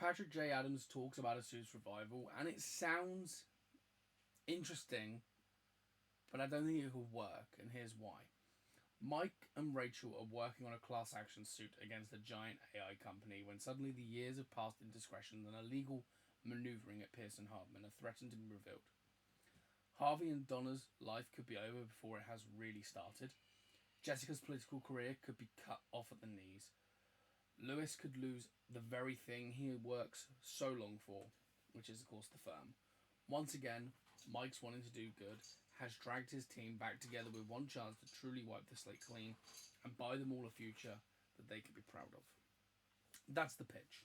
Patrick J. Adams talks about a Suits revival, and it sounds interesting, but I don't think it will work, and here's why. Mike and Rachel are working on a class action suit against a giant AI company when suddenly the years of past indiscretions and illegal manoeuvring at Pearson Hardman are threatened to be revealed. Harvey and Donna's life could be over before it has really started. Jessica's political career could be cut off at the knees. Lewis could lose the very thing he works so long for, which is, of course, the firm. Once again, Mike's wanting to do good has dragged his team back together with one chance to truly wipe the slate clean and buy them all a future that they could be proud of. That's the pitch.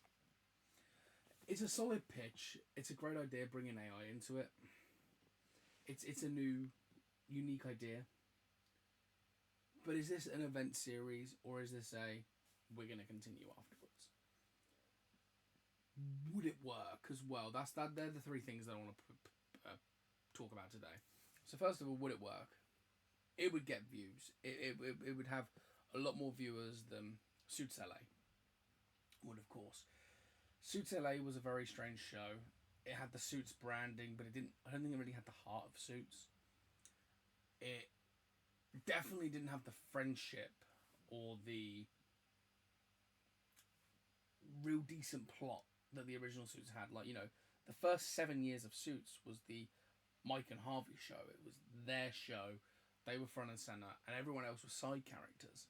It's a solid pitch. It's a great idea bringing AI into it. It's a new, unique idea. But is this an event series, or is this a we're going to continue afterwards? Would it work as well? They're the three things that I want to talk about today. So first of all, would it work? It would get views. It would have a lot more viewers than Suits LA would, of course. Suits LA was a very strange show. It had the Suits branding, but it didn't. I don't think it really had the heart of Suits. It definitely didn't have the friendship or the real decent plot that the original Suits had. Like, the first 7 years of Suits was the Mike and Harvey show. It was their show. They were front and center, and everyone else was side characters.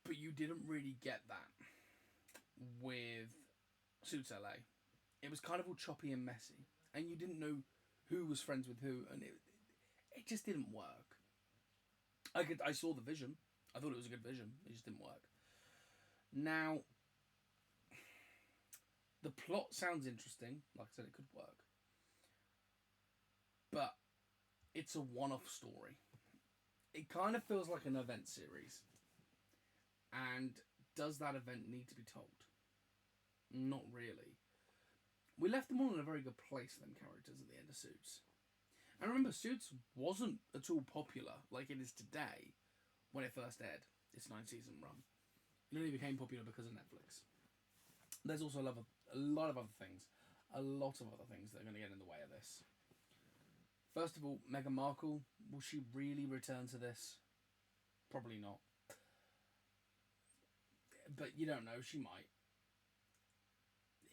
But you didn't really get that with Suits LA. It was kind of all choppy and messy, and you didn't know who was friends with who, and it just didn't work. I saw the vision. I thought it was a good vision. It just didn't work. Now, the plot sounds interesting. Like I said, it could work. But it's a one-off story. It kind of feels like an event series. And does that event need to be told? Not really. We left them all in a very good place, them characters, at the end of Suits. And remember, Suits wasn't at all popular like it is today when it first aired, its 9-season run. It only became popular because of Netflix. There's also a lot of other things that are going to get in the way of this. First of all, Meghan Markle, will she really return to this? Probably not. But you don't know, she might.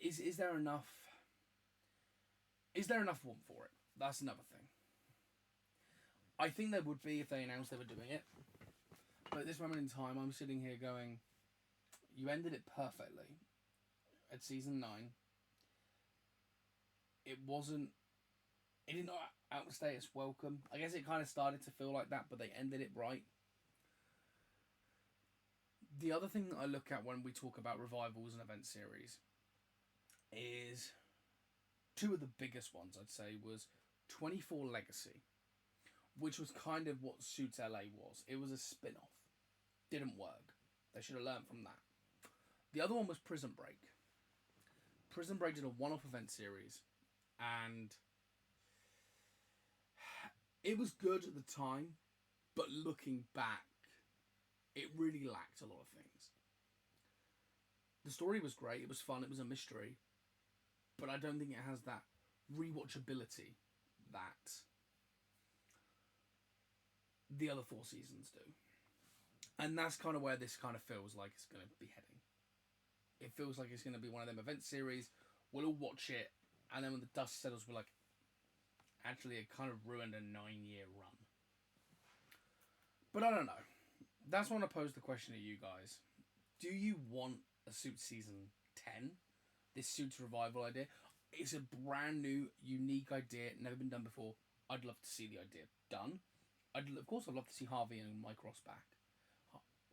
Is there enough? Is there enough want for it? That's another thing. I think there would be if they announced they were doing it. But at this moment in time, I'm sitting here going, you ended it perfectly at season 9. It did not outstay its welcome. I guess it kind of started to feel like that, but they ended it right. The other thing that I look at when we talk about revivals and event series is two of the biggest ones, I'd say, was 24 Legacy, which was kind of what Suits LA was. It was a spin-off. Didn't work. They should have learned from that. The other one was Prison Break. Prison Break did a one-off event series, and it was good at the time, but looking back, it really lacked a lot of things. The story was great. It was fun. It was a mystery. But I don't think it has that rewatchability that the other 4 seasons do. And that's kind of where this kind of feels like it's going to be heading. It feels like it's going to be one of them event series. We'll all watch it, and then when the dust settles, we're like, actually, it kind of ruined a 9-year run. But I don't know. That's when I pose the question to you guys. Do you want a Suits season 10? This Suits revival idea? It's a brand new, unique idea, never been done before. I'd love to see the idea done. Of course, I'd love to see Harvey and Mike Ross back.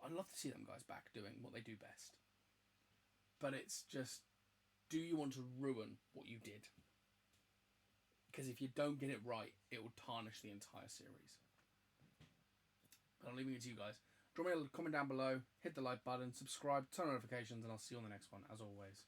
I'd love to see them guys back doing what they do best. But it's just, do you want to ruin what you did? Because if you don't get it right, it will tarnish the entire series. But I'm leaving it to you guys. Drop me a comment down below, hit the like button, subscribe, turn on notifications, and I'll see you on the next one, as always.